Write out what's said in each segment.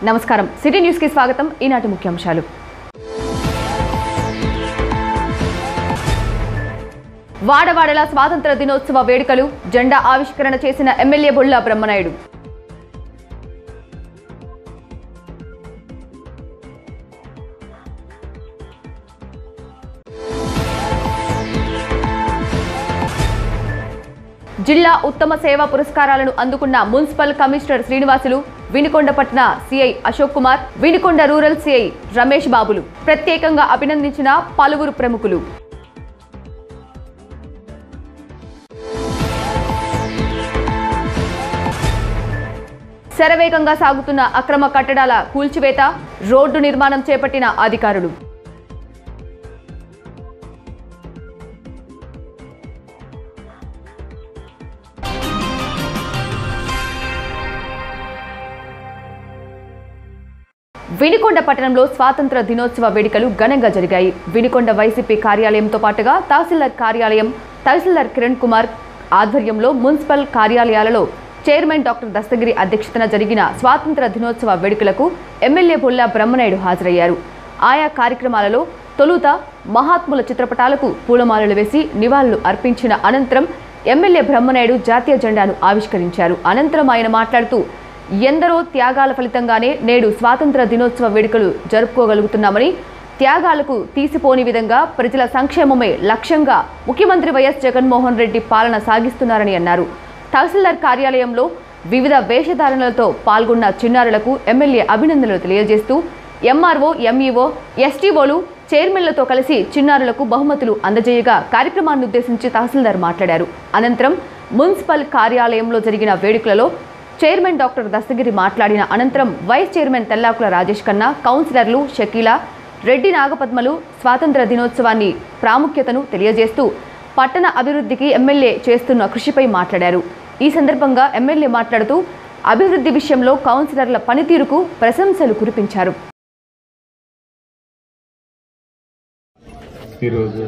నమస్కారం city news కి స్వాగతం ఈనాటి ముఖ్యాంశాలు వాడవాడల స్వాతంత్ర దినోత్సవ వేడుకలు జెండా ఆవిష్కరణ చేసిన ఎమ్మెల్యే బొల్ల బ్రహ్మనాయుడు జిల్లా ఉత్తమ సేవా పురస్కారాలను అందుకున్న మున్సిపల్ కమిషనర్ శ్రీనివాసులు వినుకొండపట్న CI Ashok Kumar Vinukonda rural CI Ramesh బాబులు ప్రత్యేకంగా అభినందించిన పలువురు ప్రముఖులు శరవేగంగా సాగుతున్న అక్రమ కట్టడాల కూల్చివేత రోడ్డు నిర్మాణం చేపట్టిన అధికారులు వినుకొండ పట్టణంలో స్వాతంత్ర దినోత్సవ వేడుకలు ఘనంగా జరిగాయి. వినుకొండ వైసీపీ కార్యాలయంతో పాటుగా తహసీల్దార్ కార్యాలయం, తహసీల్దార్ కిరణ్ కుమార్ ఆధ్వర్యంలో మున్సిపల్ కార్యాలయాలలో చైర్మన్ డాక్టర్ దస్తగిరి అధ్యక్షతన జరిగిన స్వాతంత్ర దినోత్సవ వేడుకలకు ఎమ్మెల్యే బొల్ల బ్రహ్మనాయుడు హాజరయ్యారు. ఆయా కార్యక్రమాలలో తొలుత మహాత్ముల చిత్రపటాలకు పూలమాలలు వేసి నివాళులు అర్పించిన అనంతరం ఎమ్మెల్యే బ్రహ్మనాయుడు జాతీయ జెండాను ఆవిష్కరించారు. అనంతరం ఆయన మాట్లాడుతూ ఎందరో త్యాగాల ఫలితంగానే నేడు స్వాతంత్ర దినోత్సవ వేడుకలు జరుపుకోగలుగుతున్నామని, త్యాగాలకు తీసిపోని విధంగా ప్రజల సంక్షేమమే లక్ష్యంగా ముఖ్యమంత్రి వైఎస్ జగన్మోహన్ రెడ్డి పాలన సాగిస్తున్నారని అన్నారు. తహసీల్దార్ కార్యాలయంలో వివిధ వేషధారణలతో పాల్గొన్న చిన్నారులకు ఎమ్మెల్యే అభినందనలు తెలియజేస్తూ ఎంఆర్ఓ, ఎంఈఓ, ఎస్టీఓలు, చైర్మన్లతో కలిసి చిన్నారులకు బహుమతులు అందజేయగా కార్యక్రమాన్ని ఉద్దేశించి తహసీల్దార్ మాట్లాడారు. అనంతరం మున్సిపల్ కార్యాలయంలో జరిగిన వేడుకలలో చైర్మన్ డాక్టర్ దస్తగిరి మాట్లాడిన అనంతరం వైస్ చైర్మన్ తెల్లాకుల రాజేష్ ఖన్నా, కౌన్సిలర్లు షకీలా, రెడ్డి నాగపద్మలు స్వాతంత్ర దినోత్సవాన్ని ప్రాముఖ్యతను తెలియజేస్తూ పట్టణ అభివృద్ధికి ఎమ్మెల్యే చేస్తున్న కృషిపై మాట్లాడారు. ఈ సందర్భంగా ఎమ్మెల్యే మాట్లాడుతూ అభివృద్ధి విషయంలో కౌన్సిలర్ల పనితీరుకు ప్రశంసలు కురిపించారు. ఈరోజు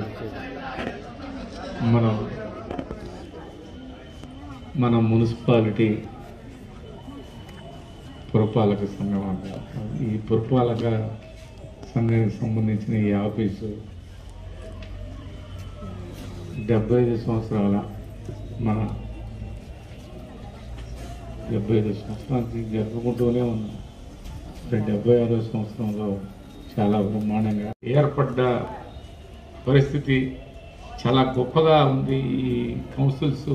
మన మున్సిపాలిటీ పురపాలక సంఘం అంటారు. ఈ పురపాలక సంఘానికి సంబంధించిన ఈ ఆఫీసు 75 సంవత్సరాల 75 సంవత్సరానికి జరుపుకుంటూనే ఉన్నాం. 76వ సంవత్సరంలో చాలా బ్రహ్మాండంగా ఏర్పడ్డ పరిస్థితి చాలా గొప్పగా ఉంది. ఈ కౌన్సిల్స్,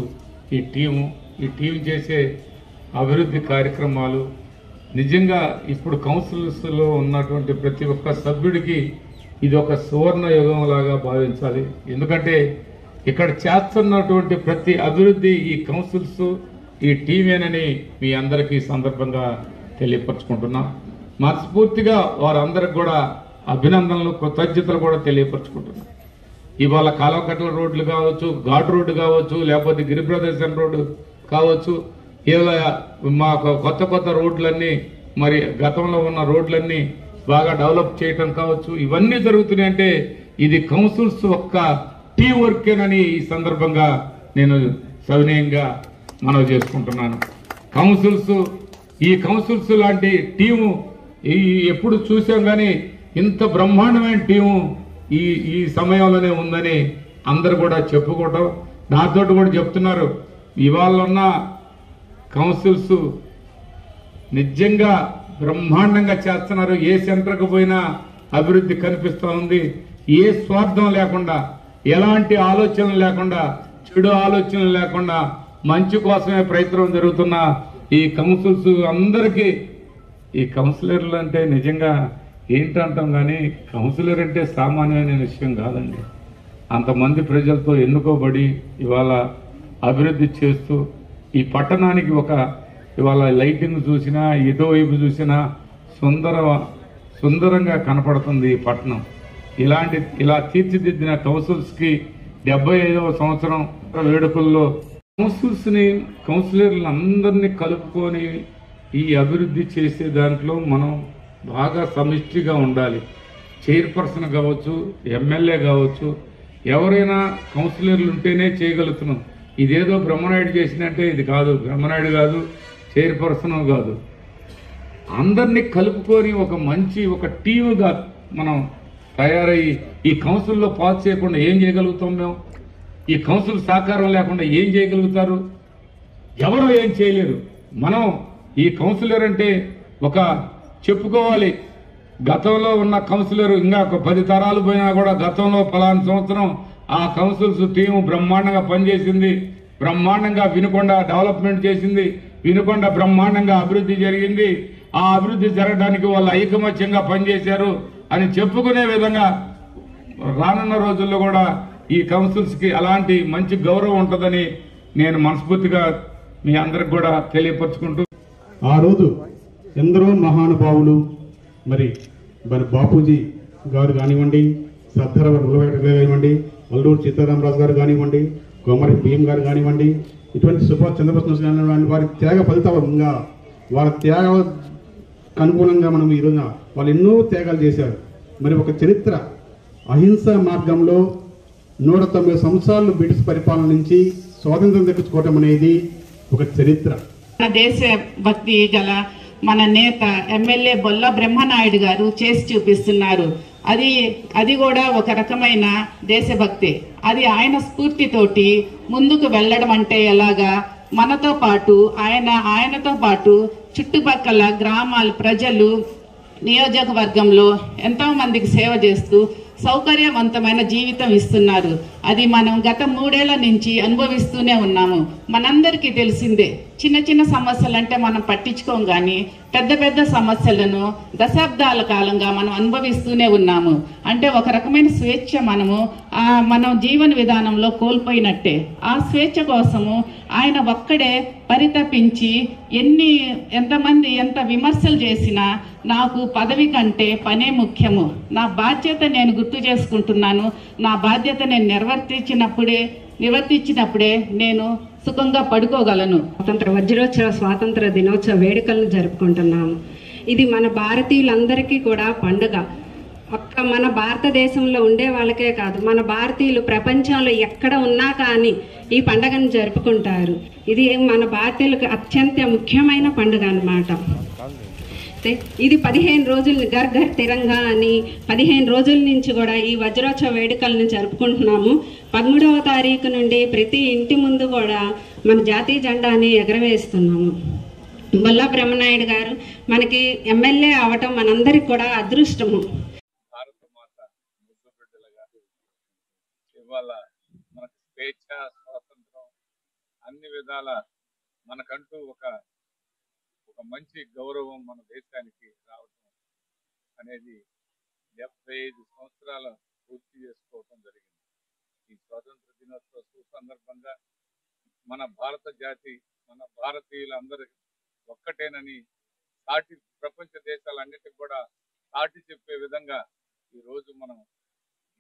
ఈ టీం చేసే అభివృద్ధి కార్యక్రమాలు నిజంగా ఇప్పుడు కౌన్సిల్స్లో ఉన్నటువంటి ప్రతి ఒక్క సభ్యుడికి ఇది ఒక సువర్ణ యుగం లాగా భావించాలి. ఎందుకంటే ఇక్కడ చేస్తున్నటువంటి ప్రతి అభివృద్ధి ఈ కౌన్సిల్స్, ఈ టీమేనని మీ అందరికీ సందర్భంగా తెలియపరచుకుంటున్నాం. మనస్ఫూర్తిగా వారందరికి కూడా అభినందనలు, కృతజ్ఞతలు కూడా తెలియపరచుకుంటున్నాం. ఇవాళ కాలువకట్టల రోడ్లు కావచ్చు, ఘాట్ రోడ్డు కావచ్చు, లేకపోతే గిరిప్రదర్శన రోడ్డు కావచ్చు, ఇలా మా కొత్త రోడ్లన్నీ, మరి గతంలో ఉన్న రోడ్లన్నీ బాగా డెవలప్ చేయటం కావచ్చు, ఇవన్నీ జరుగుతున్నాయంటే ఇది కౌన్సిల్స్ ఒక్క టీం వర్కేనని ఈ సందర్భంగా నేను సవినయంగా మనవి చేసుకుంటున్నాను. ఈ కౌన్సిల్స్ లాంటి టీము ఎప్పుడు చూసాం కానీ ఇంత బ్రహ్మాండమైన టీము ఈ సమయంలోనే ఉందని అందరు కూడా చెప్పుకోవటం, నాతో కూడా చెప్తున్నారు. ఇవాళ ఉన్న కౌన్సిల్స్ నిజంగా బ్రహ్మాండంగా చేస్తున్నారు. ఏ సెంటర్కు పోయినా అభివృద్ధి కనిపిస్తూ ఉంది. ఏ స్వార్థం లేకుండా, ఎలాంటి ఆలోచనలు లేకుండా, చెడు ఆలోచనలు లేకుండా మంచి కోసమే ప్రయత్నం జరుగుతున్న ఈ కౌన్సిల్స్ అందరికీ, ఈ కౌన్సిలర్లు అంటే నిజంగా ఏంటంటాం కానీ కౌన్సిలర్ అంటే సామాన్యమైన విషయం కాదండి. అంతమంది ప్రజలతో ఎన్నుకోబడి ఇవాళ అభివృద్ధి చేస్తూ ఈ పట్టణానికి ఇవాళ లైటింగ్ చూసినా, ఎటువైపు చూసినా సుందరంగా కనపడుతుంది ఈ పట్టణం. ఇలా తీర్చిదిద్దిన కౌన్సిల్స్కి 75వ సంవత్సరం వేడుకల్లో కౌన్సిలర్లు అందరినీ కలుపుకొని ఈ అభివృద్ధి చేసే దాంట్లో మనం బాగా సమిష్టిగా ఉండాలి. చైర్పర్సన్ కావచ్చు, ఎమ్మెల్యే కావచ్చు, ఎవరైనా కౌన్సిలర్లు ఉంటేనే చేయగలుగుతున్నాం. ఇదేదో బ్రహ్మనాయుడు చేసినట్టే ఇది కాదు. బ్రహ్మనాయుడు కాదు, చైర్పర్సన్ కాదు, అందరినీ కలుపుకొని ఒక మంచి ఒక టీముగా మనం తయారయ్యి ఈ కౌన్సిల్లో పాస్ చేయకుండా ఏం చేయగలుగుతాం మేము? ఈ కౌన్సిల్ సహకారం లేకుండా ఏం చేయగలుగుతారు? ఎవరు ఏం చేయలేరు. మనం ఈ కౌన్సిలర్ అంటే ఒక చెప్పుకోవాలి, గతంలో ఉన్న కౌన్సిలర్ ఇంకా ఒక 10 తరాలు పోయినా కూడా గతంలో ఫలానా సంవత్సరం ఆ కౌన్సిల్స్ టీం బ్రహ్మాండంగా పనిచేసింది, బ్రహ్మాండంగా వినుకొండ డెవలప్మెంట్ చేసింది, వినుకొండ బ్రహ్మాండంగా అభివృద్ధి జరిగింది, ఆ అభివృద్ధి జరగడానికి వాళ్ళు ఐకమత్యంగా పనిచేశారు అని చెప్పుకునే విధంగా రానున్న రోజుల్లో కూడా ఈ కౌన్సిల్స్ కి అలాంటి మంచి గౌరవం ఉంటుందని నేను మనస్ఫూర్తిగా మీ అందరికి కూడా తెలియపరుచుకుంటూ, ఆ రోజు ఎందరో మహానుభావులు మరి బాపూజీ గారు కానివ్వండి, సర్దార్ వల్లభాయ్ పటేల్ కానివ్వండి, అల్లూరు సీతారామరాజు గారు కానివ్వండి, కొమరి భీమ్ గారు కానివ్వండి, ఇటువంటి సుభాష్ చంద్రబోస్ కానివ్వండి, వారి త్యాగ ఫలితంగా వాళ్ళ త్యాగ అనుగుణంగా మనం ఈరోజున వాళ్ళు ఎన్నో త్యాగాలు చేశారు. మరి ఒక చరిత్ర అహింసా మార్గంలో 190 సంవత్సరాలు బ్రిటిష్ పరిపాలన నుంచి స్వాతంత్రం దక్కించుకోవటం అనేది ఒక చరిత్ర. మన దేశ భక్తి గల మన నేత ఎమ్మెల్యే బొల్ల బ్రహ్మనాయుడు గారు చేసి చూపిస్తున్నారు. అది కూడా ఒక రకమైన దేశభక్తి. అది ఆయన స్ఫూర్తితోటి ముందుకు వెళ్ళడం అంటే ఎలాగా, మనతో పాటు ఆయనతో పాటు చుట్టుపక్కల గ్రామాల ప్రజలు నియోజకవర్గంలో ఎంతో మందికి సేవ చేస్తూ సౌకర్యవంతమైన జీవితం ఇస్తున్నారు. అది మనం గత 3 ఏళ్ల నుంచి అనుభవిస్తూనే ఉన్నాము. మనందరికీ తెలిసిందే, చిన్న చిన్న సమస్యలు అంటే మనం పట్టించుకోం, కానీ పెద్ద పెద్ద సమస్యలను దశాబ్దాల కాలంగా మనం అనుభవిస్తూనే ఉన్నాము. అంటే ఒక రకమైన స్వేచ్ఛ మనం జీవన విధానంలో కోల్పోయినట్టే. ఆ స్వేచ్ఛ కోసము ఆయన ఒక్కడే పరితపించి ఎంతమంది ఎంత విమర్శలు చేసినా నాకు పదవి కంటే పనే ముఖ్యము, నా బాధ్యత నేను గుర్తు చేసుకుంటున్నాను, నా బాధ్యత నేను నిర్వర్తించినప్పుడే నేను సుఖంగా పడుకోగలను. స్వాతంత్ర దినోత్సవ వేడుకలను జరుపుకుంటున్నాము. ఇది మన భారతీయులందరికీ కూడా పండుగ. ఒక్క మన భారతదేశంలో ఉండే వాళ్ళకే కాదు, మన భారతీయులు ప్రపంచంలో ఎక్కడ ఉన్నా కానీ ఈ పండుగను జరుపుకుంటారు. ఇది మన భారతీయులకు అత్యంత ముఖ్యమైన పండుగ అన్నమాట. ఇది 15 రోజులు ఘర్ ఘర్ తిరంగా అని 15 రోజుల నుంచి కూడా ఈ వజ్రోత్సవ వేడుకలను జరుపుకుంటున్నాము. 13వ తారీఖు నుండి ప్రతి ఇంటి ముందు కూడా మన జాతీయ జెండాని ఎగరవేస్తున్నాము. బొల్ల బ్రహ్మనాయుడు గారు మనకి ఎమ్మెల్యే అవటం మనందరికి కూడా అదృష్టము. భారత మాత ముద్దు బిడ్డలుగా ఇవాళ మనకు స్వేచ్ఛ, స్వాతంత్రం అన్ని విధాల మనకంటూ ఒక మంచి గౌరవం మన దేశానికి రావటం అనేది 75 సంవత్సరాల పూర్తి చేసుకోవటం జరిగింది. ఈ స్వాతంత్ర దినోత్సవ సుసందర్భంగా మన భారత జాతి, మన భారతీయులందరూ ఒక్కటేనని ప్రపంచ దేశాలన్నిటికీ కూడా సాటి చెప్పే విధంగా ఈ రోజు మనం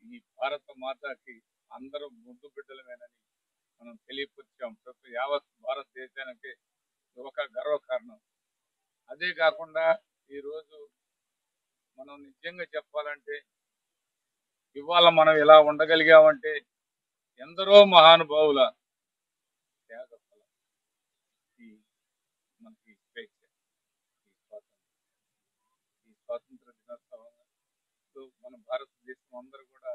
ఈ భారత మాతకి అందరం ముద్దు బిడ్డలమేనని మనం తెలియపరిచాం. యావత్ భారతదేశానికి ఒక గర్వకారణం. అదే కాకుండా ఈరోజు మనం నిజంగా చెప్పాలంటే ఇవాళ మనం ఇలా ఉండగలిగామంటే ఎందరో మహానుభావుల త్యాగ ఫలం. మనకి స్వేచ్ఛ, ఈ స్వాతంత్ర దినోత్సవంలో మన భారతదేశం అందరూ కూడా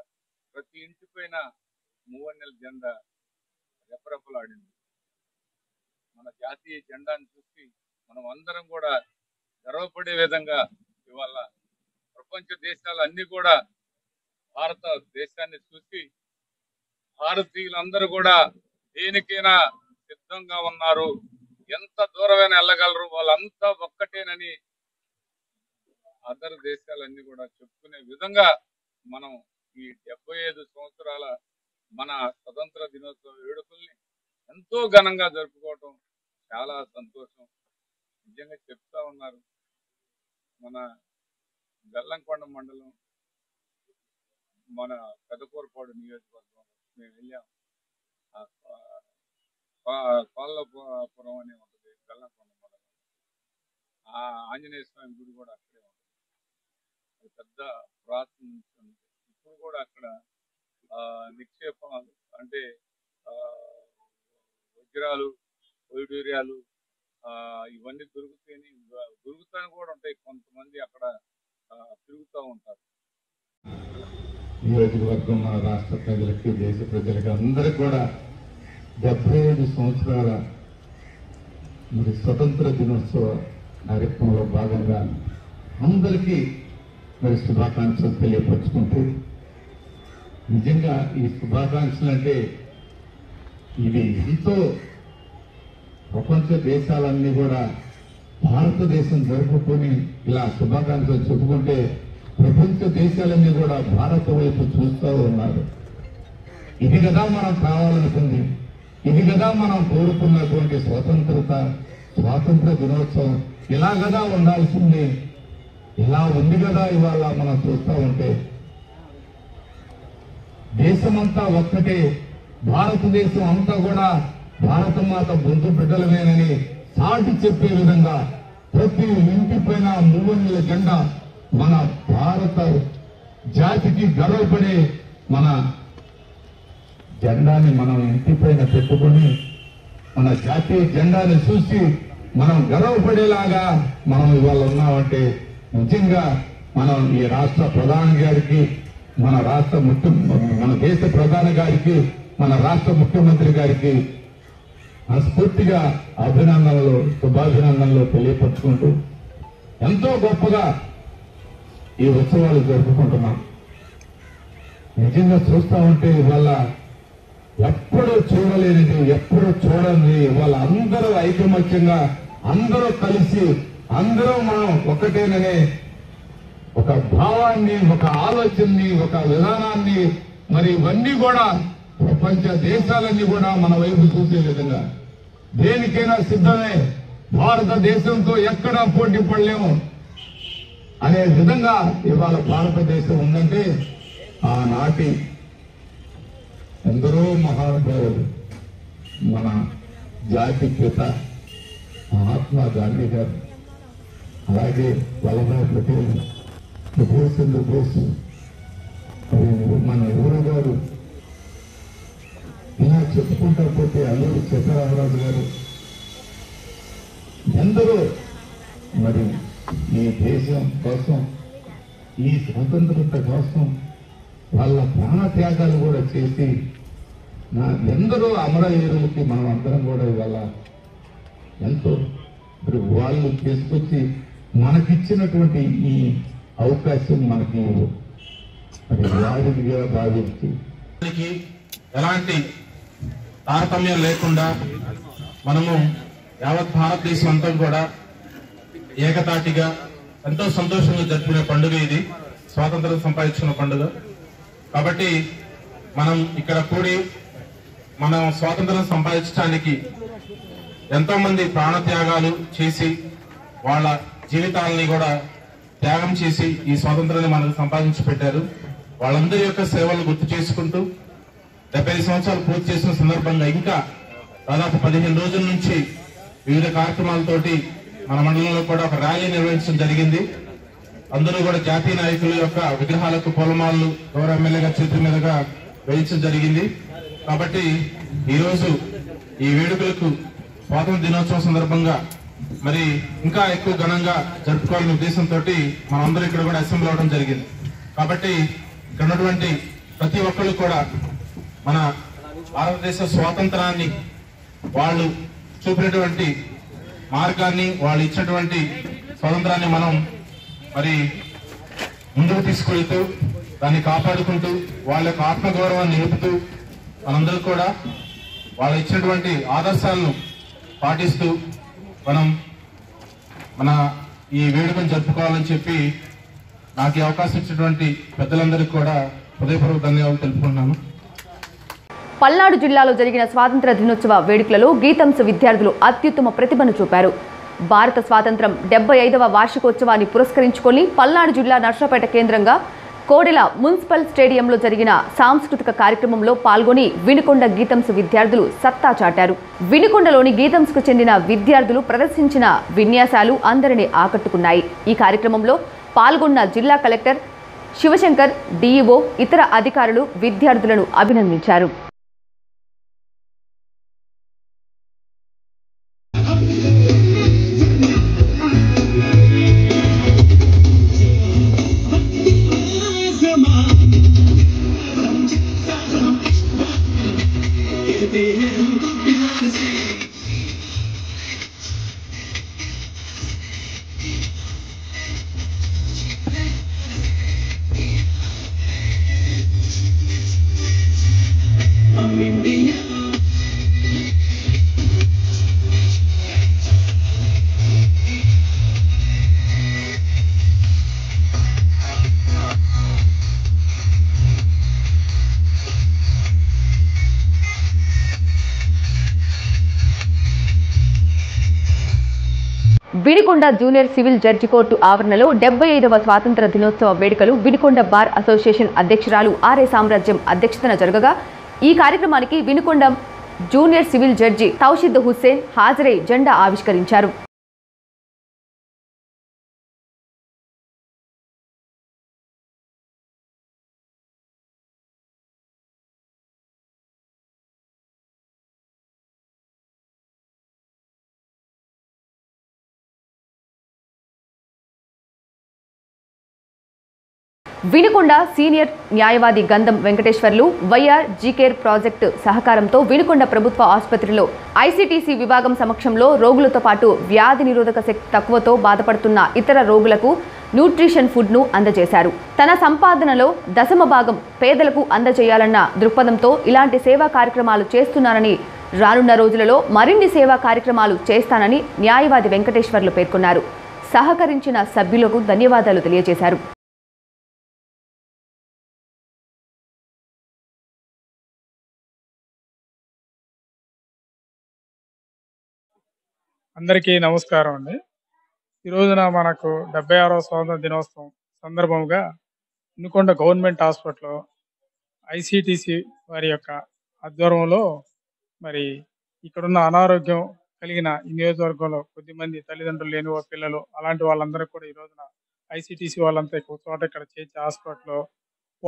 ప్రతి ఇంటి పైన మూవన్నెల జెండా రెపరెపలాడింది. మన జాతీయ జెండాను చూసి మనం అందరం కూడా గర్వపడే విధంగా ఇవాళ ప్రపంచ దేశాలు అన్ని కూడా భారతదేశాన్ని చూసి భారతీయులందరూ కూడా దేనికైనా సిద్ధంగా ఉన్నారు, ఎంత దూరమైనా వెళ్ళగలరు, వాళ్ళంతా ఒక్కటేనని అదర్ దేశాలన్నీ కూడా చెప్పుకునే విధంగా మనం ఈ 75 సంవత్సరాల మన స్వతంత్ర దినోత్సవ వేడుకల్ని ఎంతో ఘనంగా జరుపుకోవటం చాలా సంతోషం. నిజంగా చెప్తా ఉన్నారు, మన బెల్లంకొండ మండలం, మన పెదకూరపాడు నియోజకవర్గం మేము వెళ్ళాం. కోళ్ళపురం అని ఉంటుంది బెల్లంకొండ మండలం. ఆ ఆంజనేయ స్వామి గుడి కూడా అక్కడే ఉంటుంది. అది పెద్ద పురాతన ఉంటుంది. ఇప్పుడు కూడా అక్కడ నిక్షేపం అంటే వజ్రాలు, వైడూర్యాలు ఇవన్నీ దొరుకుతాయి కూడా ఉంటాయి. కొంతమంది అక్కడ తిరుగుతూ ఉంటారు. నియోజకవర్గం మన రాష్ట్ర ప్రజలకి, దేశ ప్రజలకి అందరికీ కూడా 75 సంవత్సరాల మరి స్వతంత్ర దినోత్సవ కార్యక్రమంలో భాగంగా అందరికీ మరి శుభాకాంక్షలు తెలియపరుచుకుంటూ, నిజంగా ఈ శుభాకాంక్షలు అంటే ఇవి ఎంతో ప్రపంచ దేశాలన్నీ కూడా భారతదేశం జరుపుకొని ఇలా శుభాకాంక్షలు చెప్పుకుంటే ప్రపంచ దేశాలన్నీ కూడా భారత వైపు చూస్తూ ఉన్నారు. ఇది కదా మనం కావాలనుకుంది, ఇది కదా మనం కోరుకున్నటువంటి స్వాతంత్ర దినోత్సవం ఇలా కదా ఉండాల్సింది, ఇలా ఉంది కదా ఇవాళ మనం చూస్తూ ఉంటే. దేశమంతా ఒక్కటే, భారతదేశం అంతా కూడా భారతమాత బొందు బిడ్డలమేనని సాటి చెప్పే విధంగా ప్రతి ఇంటిపైన మూవన్నెల జెండా మన భారత జాతికి గర్వపడే మన జెండాని మనం ఇంటిపైన పెట్టుకొని మన జాతీయ జెండాని చూసి మనం గర్వపడేలాగా మనం ఇవాళ ఉన్నామంటే నిజంగా మనం ఈ రాష్ట్ర ప్రధాని గారికి, మన దేశ ప్రధాని గారికి, మన రాష్ట్ర ముఖ్యమంత్రి గారికి స్ఫూర్తిగా శుభాభినందనలు తెలియపరుచుకుంటూ ఎంతో గొప్పగా ఈ ఉత్సవాలు జరుపుకుంటున్నాం. నిజంగా చూస్తా ఉంటే ఇవాళ ఎప్పుడూ చూడలేనిది, ఎప్పుడూ చూడనిది ఇవాళ అందరూ ఐకమత్యంగా, అందరూ కలిసి, అందరూ మనం ఒకటేననే ఒక భావాన్ని, ఒక ఆలోచనని, ఒక విధానాన్ని, మరి ఇవన్నీ కూడా ప్రపంచ దేశాలన్నీ కూడా మన వైపు చూసే విధంగా దేనికైనా సిద్ధమే, భారతదేశంతో ఎక్కడా పోటీ పడలేము అనే విధంగా ఇవాళ భారతదేశం ఉందంటే ఆనాటి ఎందరో మహానుభావులు, మన జాతి పిత మహాత్మా గాంధీ గారు, అలాగే వల్లభాయ్ పటేల్, సుభాష్ చంద్రబోస్, మన నెహ్రూ గారు, ఇలా చెప్పుకుంటా పోతే అల్లూరి సీతారామరాజు గారు, ఎందరో మరి ఈ దేశం కోసం, ఈ స్వతంత్రత కోసం వాళ్ళ ప్రాణత్యాగాలు కూడా చేసి ఎందరో అమరవీరులకి మనం అందరం కూడా ఇవాళ ఎంతో వాళ్ళు తీసుకొచ్చి మనకిచ్చినటువంటి ఈ అవకాశం మనకి మరి వారిగా భావించి ఎలాంటి తారతమ్యం లేకుండా మనము యావత్ భారతదేశం అంతా కూడా ఏకతాటిగా ఎంతో సంతోషంగా జరుపుకునే పండుగ ఇది, స్వాతంత్రం సంపాదించుకున్న పండుగ. కాబట్టి మనం ఇక్కడ కూడి మనం స్వాతంత్రం సంపాదించడానికి ఎంతో మంది ప్రాణత్యాగాలు చేసి వాళ్ళ జీవితాలని కూడా త్యాగం చేసి ఈ స్వాతంత్రాన్ని మనకు సంపాదించి పెట్టారు. వాళ్ళందరి యొక్క సేవలు గుర్తు చేసుకుంటూ 75 సంవత్సరాలు పూర్తి చేసిన సందర్భంగా ఇంకా దాదాపు 15 రోజుల నుంచి వివిధ కార్యక్రమాలతోటి మన మండలంలో కూడా ఒక ర్యాలీ నిర్వహించడం జరిగింది. అందరూ కూడా జాతీయ నాయకుల యొక్క విగ్రహాలకు పూలమాలలు గౌరవ ఎమ్మెల్యే గారి చేతుల మీదుగా వేయించడం జరిగింది. కాబట్టి ఈరోజు ఈ వేడుకలకు స్వాతంత్ర దినోత్సవం సందర్భంగా మరి ఇంకా ఎక్కువ ఘనంగా జరుపుకోవాలనే ఉద్దేశంతో మనందరూ ఇక్కడ కూడా అసెంబ్లీ అవడం జరిగింది. కాబట్టి ఇక్కడ ఉన్నటువంటి ప్రతి ఒక్కరు కూడా మన భారతదేశ స్వాతంత్రాన్ని, వాళ్ళు చూపినటువంటి మార్గాన్ని, వాళ్ళు ఇచ్చినటువంటి స్వాతంత్రాన్ని మనం మరి ముందుకు తీసుకెళ్తూ దాన్ని కాపాడుకుంటూ వాళ్ళ యొక్క ఆత్మగౌరవాన్ని నిలుపుతూ మనందరూ కూడా వాళ్ళు ఇచ్చినటువంటి ఆదర్శాలను పాటిస్తూ మనం మన ఈ వేడుకను జరుపుకోవాలని చెప్పి నాకు ఈ అవకాశం ఇచ్చినటువంటి పెద్దలందరికీ కూడా హృదయపూర్వక ధన్యవాదాలు తెలుపుకుంటున్నాను. పల్నాడు జిల్లాలో జరిగిన స్వాతంత్ర దినోత్సవ వేడుకలలో గీతంస విద్యార్థులు అత్యుత్తమ ప్రతిభను చూపారు. భారత స్వాతంత్రం 75వ వార్షికోత్సవాన్ని పురస్కరించుకొని పల్నాడు జిల్లా నర్సరావుపేట కేంద్రంగా కోడెల మున్సిపల్ స్టేడియంలో జరిగిన సాంస్కృతిక కార్యక్రమంలో పాల్గొని వినుకొండ గీతంస విద్యార్థులు సత్తా చాటారు. వినుకొండలోని గీతంసకు చెందిన విద్యార్థులు ప్రదర్శించిన విన్యాసాలు అందరినీ ఆకట్టుకున్నాయి. ఈ కార్యక్రమంలో పాల్గొన్న జిల్లా కలెక్టర్ శివశంకర్, డీఈఓ, ఇతర అధికారులు విద్యార్థులను అభినందించారు. Vinukonda junior civil judge court ఆవరణలో 75వ స్వాతంత్ర దినోత్సవ వేడుకలు వినుకొండ బార్ అసోసియేషన్ అధ్యక్షురాలు ఆర్ఏ సామ్రాజ్యం అధ్యక్షతన జరగగా ఈ కార్యక్రమానికి Vinukonda junior civil judge Taushid Hussain హాజరై జెండా ఆవిష్కరించారు. వినుకొండ సీనియర్ న్యాయవాది గంధం వెంకటేశ్వర్లు వైఆర్ జీకేర్ ప్రాజెక్టు సహకారంతో వినుకొండ ప్రభుత్వ ఆసుపత్రిలో ఐసీటీసీ విభాగం సమక్షంలో రోగులతో పాటు వ్యాధి నిరోధక శక్తి తక్కువతో బాధపడుతున్న ఇతర రోగులకు న్యూట్రిషన్ ఫుడ్ను అందజేశారు. తన సంపాదనలో దశమ భాగం పేదలకు అందజేయాలన్న దృక్పథంతో ఇలాంటి సేవా కార్యక్రమాలు చేస్తున్నానని, రానున్న రోజులలో మరిన్ని సేవా కార్యక్రమాలు చేస్తానని న్యాయవాది వెంకటేశ్వర్లు పేర్కొన్నారు. సహకరించిన సభ్యులకు ధన్యవాదాలు తెలియజేశారు. అందరికీ నమస్కారం అండి. ఈ రోజున మనకు 76వ స్వాతంత్ర దినోత్సవం సందర్భంగా వినుకొండ గవర్నమెంట్ హాస్పిటల్లో ఐసీటీసీ వారి యొక్క ఆధ్వర్యంలో మరి ఇక్కడున్న అనారోగ్యం కలిగిన ఈ నియోజకవర్గంలో కొద్దిమంది తల్లిదండ్రులు లేని పిల్లలు అలాంటి వాళ్ళందరూ కూడా ఈ రోజున ఐసీటీసీ వాళ్ళంతా ఒక చోట ఇక్కడ చేర్చి హాస్పిటల్లో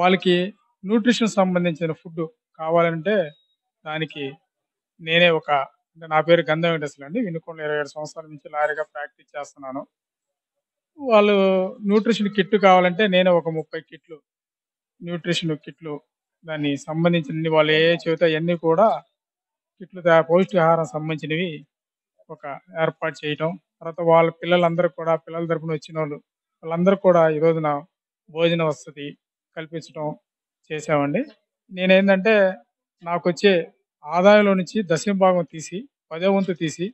వాళ్ళకి న్యూట్రిషన్ సంబంధించిన ఫుడ్ కావాలంటే దానికి నేనే అంటే నా పేరు గంధం వెంకటేశ్వర్లు అండి. వినుకొండ 27 సంవత్సరాల నుంచి లారీగా ప్రాక్టీస్ చేస్తున్నాను. వాళ్ళు న్యూట్రిషన్ కిట్ కావాలంటే నేనే ఒక 30 కిట్లు న్యూట్రిషన్ కిట్లు దాన్ని సంబంధించిన వాళ్ళు ఏ చెబితే అవన్నీ కూడా కిట్లు పౌష్టికాహారం సంబంధించినవి ఏర్పాటు చేయటం. తర్వాత వాళ్ళ పిల్లలందరూ కూడా పిల్లల తరపున వచ్చిన వాళ్ళందరూ కూడా ఈ రోజున భోజన వసతి కల్పించడం చేసామండి. నేనేంటంటే నాకు వచ్చే ఆదాయంలో నుంచి దశమ భాగం తీసి 10వ వంతు తీసి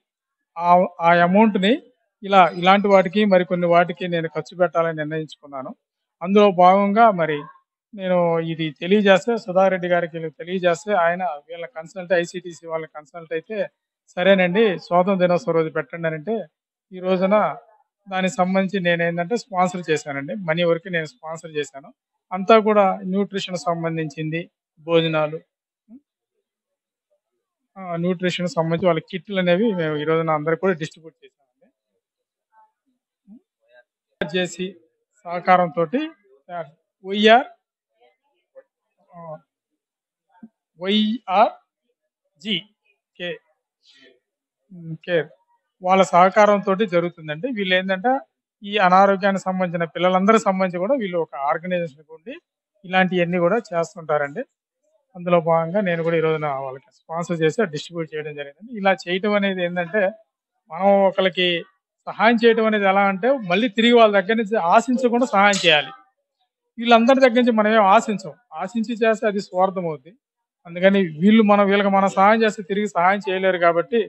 ఆ అమౌంట్ని ఇలాంటి వాటికి మరికొన్ని వాటికి నేను ఖర్చు పెట్టాలని నిర్ణయించుకున్నాను. అందులో భాగంగా మరి నేను ఇది తెలియజేస్తే సుధాకర్ రెడ్డి గారికి తెలియజేస్తే ఆయన వీళ్ళ కన్సల్ట్ ఐసీటీసీ వాళ్ళ కన్సల్ట్ అయితే సరేనండి స్వాతంత్ర దినోత్సవం రోజు పెట్టండి అని అంటే ఈ రోజున దానికి సంబంధించి నేనేంటంటే స్పాన్సర్ చేశానండి. మనీ వరకు నేను స్పాన్సర్ చేశాను. అంతా కూడా న్యూట్రిషన్ సంబంధించింది, భోజనాలు, న్యూట్రిషన్ సంబంధించి వాళ్ళ కిట్లు అనేవి మేము ఈ రోజున అందరికి కూడా డిస్ట్రిబ్యూట్ చేశామండి. చేసి సహకారంతో కేర్ వాళ్ళ సహకారంతో జరుగుతుందండి. వీళ్ళు ఏంటంటే ఈ అనారోగ్యానికి సంబంధించిన పిల్లలందరికి సంబంధించి కూడా వీళ్ళు ఒక ఆర్గనైజేషన్ ఉండి ఇలాంటివన్నీ కూడా చేస్తుంటారండి. అందులో భాగంగా నేను కూడా ఈ రోజున వాళ్ళకి స్పాన్సర్ చేసి డిస్ట్రిబ్యూట్ చేయడం జరిగింది. ఇలా చేయటం అనేది ఏంటంటే మనం ఒకరికి సహాయం చేయడం అనేది ఎలా అంటే మళ్ళీ తిరిగి వాళ్ళ దగ్గర నుంచి ఆశించకుండా సహాయం చేయాలి. వీళ్ళందరి దగ్గర నుంచి మనం ఏం ఆశించి చేస్తే అది స్వార్థం అవుద్ది. అందుకని వీళ్ళకి మనం సహాయం చేస్తే తిరిగి సహాయం చేయలేరు కాబట్టి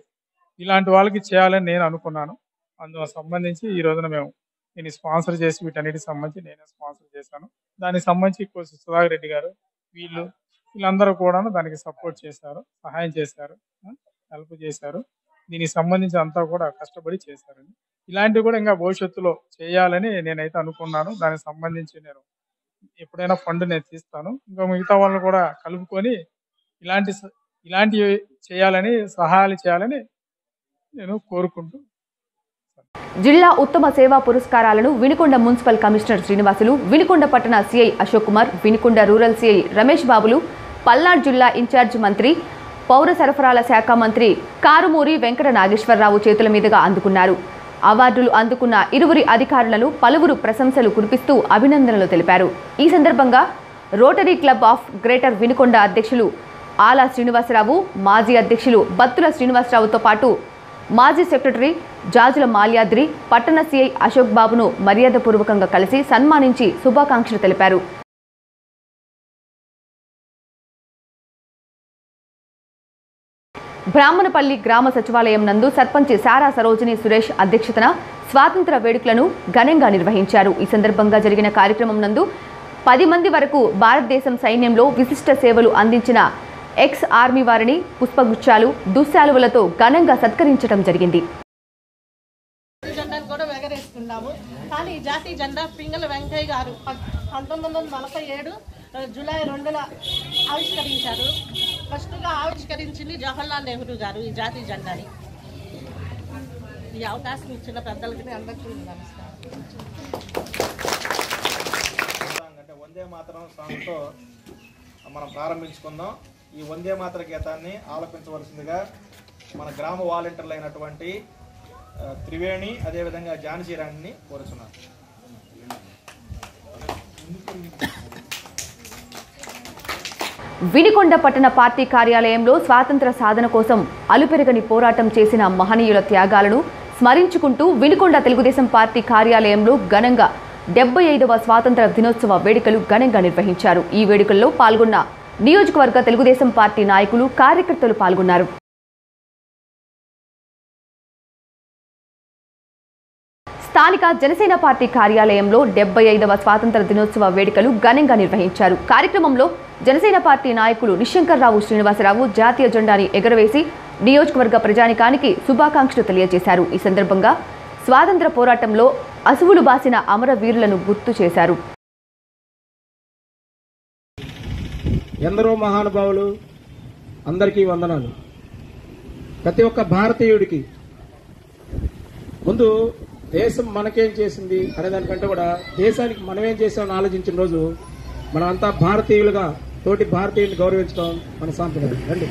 ఇలాంటి వాళ్ళకి చేయాలని నేను అనుకున్నాను. అందులో సంబంధించి ఈ రోజున మేము దీన్ని స్పాన్సర్ చేసి వీటన్నిటికి సంబంధించి నేనే స్పాన్సర్ చేశాను. దానికి సంబంధించి సుధాకర్ రెడ్డి గారు వీళ్ళందరూ కూడా దానికి సపోర్ట్ చేశారు, సహాయం చేశారు, హెల్ప్ చేశారు. దీనికి సంబంధించి అంతా కూడా కష్టపడి చేశారండి. ఇలాంటివి కూడా ఇంకా భవిష్యత్తులో చేయాలని నేనైతే అనుకున్నాను. దానికి సంబంధించి నేను ఎప్పుడైనా ఫండ్ నేను తీస్తాను. ఇంకా మిగతా వాళ్ళని కూడా కలుపుకొని ఇలాంటివి చేయాలని సహాయాలు చేయాలని నేను కోరుకుంటూ జిల్లా ఉత్తమ సేవా పురస్కారాలను వినుకొండ మున్సిపల్ కమిషనర్ శ్రీనివాసులు, వినుకొండ పట్టణ CI Ashok Kumar, Vinukonda rural CI Ramesh బాబులు, పల్నాడు జిల్లా ఇన్ఛార్జ్ మంత్రి, పౌర సరఫరాల శాఖ మంత్రి కారుమూరి వెంకట నాగేశ్వరరావు చేతుల మీదుగా అందుకున్నారు. అవార్డులు అందుకున్న ఇరువురి అధికారులను పలువురు ప్రశంసలు కురిపిస్తూ అభినందనలు తెలిపారు. ఈ సందర్భంగా rotary club of greater Vinukonda అధ్యక్షులు ఆలా శ్రీనివాసరావు, మాజీ అధ్యక్షులు బత్తుల శ్రీనివాసరావుతో పాటు మాజీ సెక్రటరీ జాజుల మాల్యాద్రి, పట్టణ సిఐ అశోక్ బాబును మర్యాదపూర్వకంగా కలిసి సన్మానించి శుభాకాంక్షలు తెలిపారు. బ్రాహ్మణపల్లి గ్రామ సచివాలయం నందు సర్పంచ్ సారా సరోజిని సురేష్ అధ్యక్షతన స్వాతంత్ర వేడుకలను ఘనంగా నిర్వహించారు. ఈ సందర్భంగా జరిగిన కార్యక్రమం నందు 10 మంది వరకు భారతదేశం సైన్యంలో విశిష్ట సేవలు అందించిన ఎక్స్ ఆర్మీ వారిని పుష్పగుచ్చాలు, దుశ్శాలువలతో ఘనంగా సత్కరించడం జరిగింది. కానీ ఈ జాతీయ జెండా పింగళ వెంకయ్య గారు 1947 జూలై 2న ఆవిష్కరించారు. ఫస్ట్గా ఆవిష్కరించింది జవహర్లాల్ నెహ్రూ గారు ఈ జాతీయ జెండాని. ఈ అవకాశం ఇచ్చిన పెద్దలకి అందరికీ నమస్కారం. అంటే వందే మాతరం సాంగ్తో మనం ప్రారంభించుకుందాం. ఈ వందే మాతర గీతాన్ని ఆలపించవలసిందిగా మన గ్రామ వాలంటీర్లు అయినటువంటి త్రివేణి అదేవిధంగా ఝాన్సీ రాణిని కోరుచున్నాను. వినుకొండ పట్టణ పార్టీ కార్యాలయంలో స్వాతంత్ర సాధన కోసం అలుపెరగని పోరాటం చేసిన మహనీయుల త్యాగాలను స్మరించుకుంటూ వినుకొండ తెలుగుదేశం పార్టీ కార్యాలయంలో ఘనంగా 75వ స్వాతంత్ర దినోత్సవ వేడుకలు ఘనంగా నిర్వహించారు. ఈ వేడుకల్లో పాల్గొన్న నియోజకవర్గ తెలుగుదేశం పార్టీ నాయకులు, కార్యకర్తలు పాల్గొన్నారు. స్థానిక జనసేన పార్టీ కార్యాలయంలో 75వ స్వాతంత్ర దినోత్సవ వేడుకలు ఘనంగా నిర్వహించారు. కార్యక్రమంలో జనసేన పార్టీ నాయకులు నిశంకర్రావు శ్రీనివాసరావు జాతీయ జెండాని ఎగరవేసి నియోజకవర్గ ప్రజానికానికి శుభాకాంక్షలు తెలియజేశారు. ఈ సందర్భంగా స్వాతంత్ర పోరాటంలో అసువులు బాసిన అమరవీరులను గుర్తు చేశారు. ఎందరో మహానుభావులు, అందరికీ వందనాలు. ప్రతి ఒక్క భారతీయుడికి ముందు దేశం మనకేం చేసింది అనే దానికంటే కూడా దేశానికి మనమేం చేసామని ఆలోచించిన రోజు మనమంతా భారతీయులుగా తోటి భారతీయుల్ని గౌరవించడం మన సాంప్రదాయం. రండి.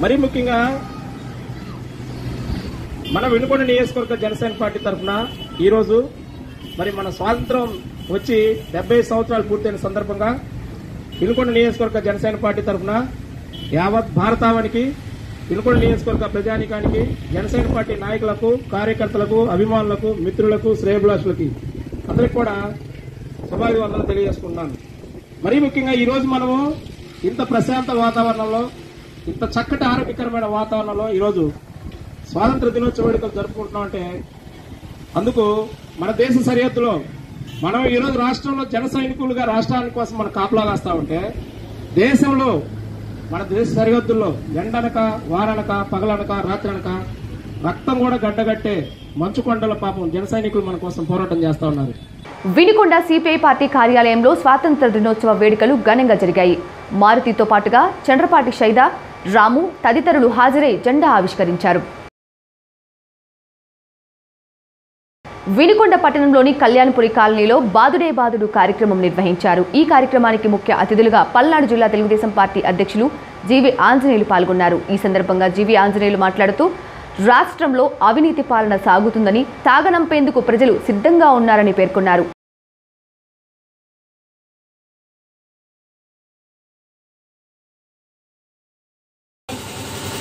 మరీ ముఖ్యంగా మన వినుకొండ నియోజకవర్గ జనసేన పార్టీ తరఫున ఈరోజు మరి మన స్వాతంత్రం వచ్చి 70 సంవత్సరాలు పూర్తయిన సందర్భంగా వినుకొండ నియోజకవర్గ జనసేన పార్టీ తరఫున యావత్ భారతావనికి, వినుకొండ నియోజకవర్గ ప్రజానికానికి, జనసేన పార్టీ నాయకులకు, కార్యకర్తలకు, అభిమానులకు, మిత్రులకు, శ్రేయభిలాషులకి అందరికి కూడా శుభాభివందనలు తెలియజేసుకుంటున్నాను. మరీ ముఖ్యంగా ఈరోజు మనము ఇంత ప్రశాంత వాతావరణంలో, ఇంత చక్కటి ఆరోగ్యకరమైన వాతావరణంలో ఈరోజు స్వాతంత్ర దినోత్సవ వేడుకలు జరుపుకుంటున్నాం అంటే అందుకు మన దేశ సరిహద్దులో మనం ఈరోజు రాష్ట్రంలో జన సైనికులుగా రాష్ట్రానికి కోసం మనం కాపలా కాస్తా ఉంటే దేశంలో మన దేశ సరిహద్దుల్లో ఎండనక, వారనక, పగలనక, రాత్రనక రక్తం కూడా గడ్డగట్టే మంచుకొండల పాపం జన సైనికులు మన కోసం పోరాటం చేస్తా ఉన్నారు. వినుకొండ సిపిఐ పార్టీ కార్యాలయంలో స్వాతంత్ర దినోత్సవ వేడుకలు ఘనంగా జరిగాయి. మారుతితో పాటుగా చంద్రపాటి షైదా, రాము తదితరులు హాజరై జెండా ఆవిష్కరించారు. వినుకొండ పట్టణంలోని కళ్యాణపురి కాలనీలో బాదుడే బాదుడు కార్యక్రమం నిర్వహించారు. ఈ కార్యక్రమానికి ముఖ్య అతిథులుగా పల్నాడు జిల్లా తెలుగుదేశం పార్టీ అధ్యక్షులు జీవి ఆంజనేయులు పాల్గొన్నారు. ఈ సందర్భంగా జీవి ఆంజనేయులు మాట్లాడుతూ రాష్ట్రంలో అవినీతి పాలన సాగుతుందని, తాగనంపేందుకు ప్రజలు సిద్ధంగా ఉన్నారని పేర్కొన్నారు.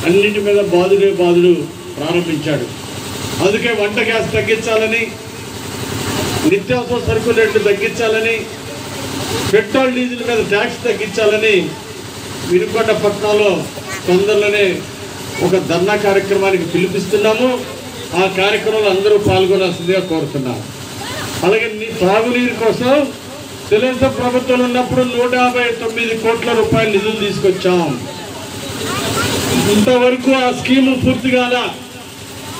అన్నింటి మీద బాదుడే బాదుడు ప్రారంభించాడు. అందుకే వంట గ్యాస్ తగ్గించాలని, నిత్యావసర సరుకుల రేట్లు తగ్గించాలని, పెట్రోల్ డీజిల్ మీద ట్యాక్స్ తగ్గించాలని వినుకొండ పట్టణంలో తొందరలోనే ఒక ధర్నా కార్యక్రమానికి పిలిపిస్తున్నాము. ఆ కార్యక్రమంలో అందరూ పాల్గొనాల్సిందిగా కోరుతున్నాము. అలాగే తాగునీరు కోసం తెలుగుదేశం ప్రభుత్వం ఉన్నప్పుడు 159 కోట్ల రూపాయల నిధులు తీసుకొచ్చాం. ఇంతవరకు ఆ స్కీము పూర్తిగా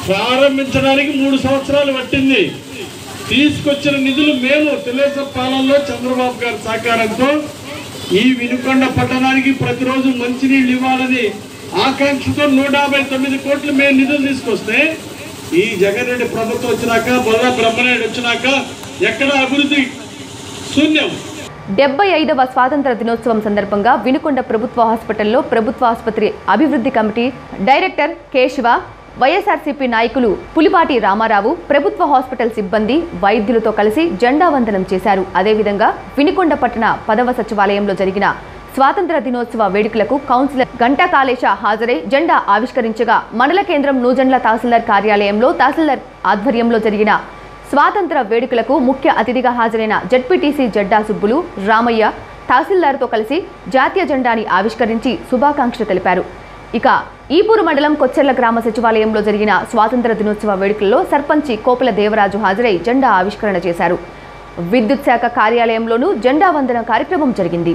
ప్రారంభించడానికి 3 సంవత్సరాలు పట్టింది. తీసుకొచ్చిన నిధులు మేము తెలుగుదేశం పాలనలో చంద్రబాబు గారి సహకారంతో ఈ వినుకొండ పట్టణానికి ప్రతిరోజు మంచినీళ్ళు ఇవ్వాలని ఆకాంక్షతో 159 కోట్లు మేము నిధులు తీసుకొస్తే ఈ జగన్ రెడ్డి ప్రభుత్వం వచ్చినాక, బొల్ల బ్రహ్మనాయుడు వచ్చినాక ఎక్కడ అభివృద్ధి శూన్యం. 75వ స్వాతంత్ర దినోత్సవం సందర్భంగా వినుకొండ ప్రభుత్వ హాస్పిటల్లో ప్రభుత్వ ఆసుపత్రి అభివృద్ధి committee director K Shiva, YSRCP నాయకులు పులిపాటి రామారావు, ప్రభుత్వ హాస్పిటల్ సిబ్బంది, వైద్యులతో కలిసి జెండా వందనం చేశారు. అదేవిధంగా వినుకొండ పట్టణ 10వ సచివాలయంలో జరిగిన స్వాతంత్ర దినోత్సవ వేడుకలకు కౌన్సిలర్ గంటా కాళేశ హాజరై జెండా ఆవిష్కరించగా మండల కేంద్రం నూజెండ్ల తహసీల్దార్ కార్యాలయంలో తహసీల్దార్ ఆధ్వర్యంలో జరిగిన స్వాతంత్ర వేడుకలకు ముఖ్య అతిథిగా హాజరైన జెడ్పీటీసీ జడ్డా సుబ్బులు రామయ్య తహసీల్దార్తో కలిసి జాతీయ జెండాని ఆవిష్కరించి శుభాకాంక్షలు తెలిపారు. ఇక ఈపూరు మండలం కొచ్చెర్ల గ్రామ సచివాలయంలో జరిగిన స్వాతంత్ర దినోత్సవ వేడుకల్లో సర్పంచి కోపుల దేవరాజు హాజరై జెండా ఆవిష్కరణ చేశారు. విద్యుత్ శాఖ కార్యాలయంలోనూ జెండా వందన కార్యక్రమం జరిగింది.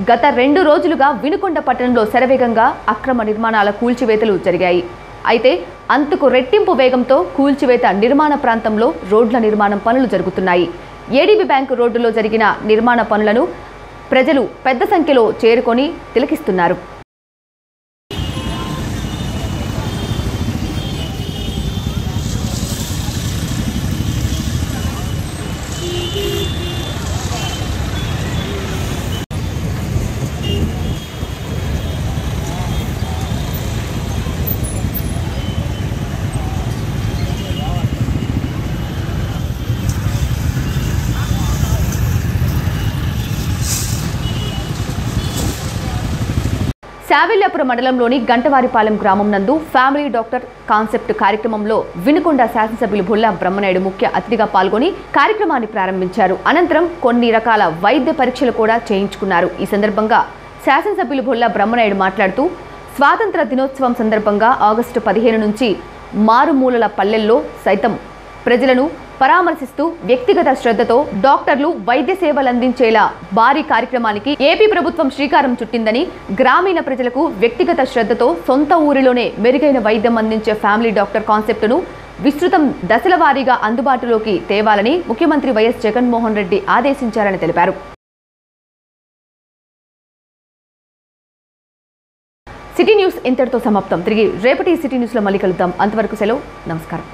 గత 2 రోజులుగా వినుకొండ పట్టణంలో శరవేగంగా అక్రమ నిర్మాణాల కూల్చివేతలు జరిగాయి. అయితే అంతకు రెట్టింపు వేగంతో కూల్చివేత నిర్మాణ ప్రాంతంలో రోడ్ల నిర్మాణం పనులు జరుగుతున్నాయి. ఏడీబీ బ్యాంకు రోడ్డులో జరిగిన నిర్మాణ పనులను ప్రజలు పెద్ద సంఖ్యలో చేరుకొని తిలకిస్తున్నారు. శావిల్యాపురం మండలంలోని గంటవారిపాలెం గ్రామం నందు ఫ్యామిలీ డాక్టర్ కాన్సెప్ట్ కార్యక్రమంలో వినుకొండ శాసనసభ్యులు బొల్ల బ్రహ్మనాయుడు ముఖ్య అతిథిగా పాల్గొని కార్యక్రమాన్ని ప్రారంభించారు. అనంతరం కొన్ని రకాల వైద్య పరీక్షలు కూడా చేయించుకున్నారు. ఈ సందర్భంగా శాసనసభ్యులు బొల్ల బ్రహ్మనాయుడు మాట్లాడుతూ స్వాతంత్ర దినోత్సవం సందర్భంగా ఆగస్టు 15 నుంచి మారుమూలల పల్లెల్లో సైతం ప్రజలను పరామర్శిస్తూ వ్యక్తిగత శ్రద్ధతో డాక్టర్లు వైద్య సేవలందించేలా భారీ కార్యక్రమానికి ఏపీ ప్రభుత్వం శ్రీకారం చుట్టిందని, గ్రామీణ ప్రజలకు వ్యక్తిగత శ్రద్ధతో సొంత ఊరిలోనే మెరుగైన వైద్యం అందించే ఫ్యామిలీ డాక్టర్ కాన్సెప్ట్ను విస్తృతం దశల వారీగా అందుబాటులోకి తేవాలని ముఖ్యమంత్రి వైఎస్ జగన్మోహన్ రెడ్డి ఆదేశించారని తెలిపారు. సిటీ న్యూస్ ఇంతటితో సమాప్తం. తిరిగి రేపటి సిటీ న్యూస్లో మళ్ళీ కలుద్దాం. అంతవరకు సెలవు. నమస్కారం.